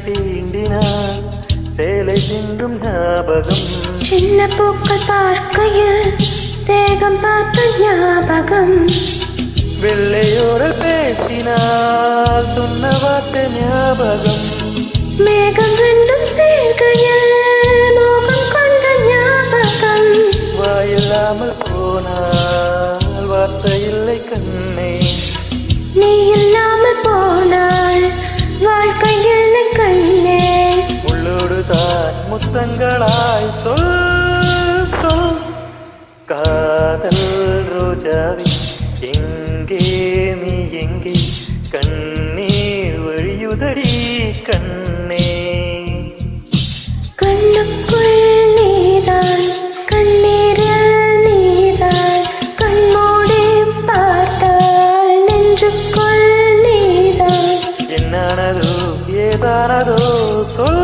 தீண்டினான் சேலை தின்றும் ஞாபகம். சின்ன பூக்கள் பார்க்கையில் தேகம் பார்த்த ஞாபகம். வெள்ளையோரல் பேசினால் சொன்ன வார்த்தை ஞாபகம். மேகம் ரெண்டும் சேர்க்கையில் மோகம் கொண்ட ஞாபகம். வாயில்லாமல் போனால் வார்த்தை இல்லை கண்ணே. நீ இல்லாமல் போனால் வாழ்க்கை இல்லை கண்ணே. உள்ளோடு தான் முத்தங்களாய் சொல் சொல். காதல் ரோஜாவே எங்கே நீ எங்கே கண்ணீர் வழியுதடி கண்ணே. கண்ணுக்குள் நீதான் கண்ணீரில் நீதான் கண்மூடி பார்த்தால் நெஞ்சுக்குள் நீதான். என்னானதோ ஏதானதோ சொல்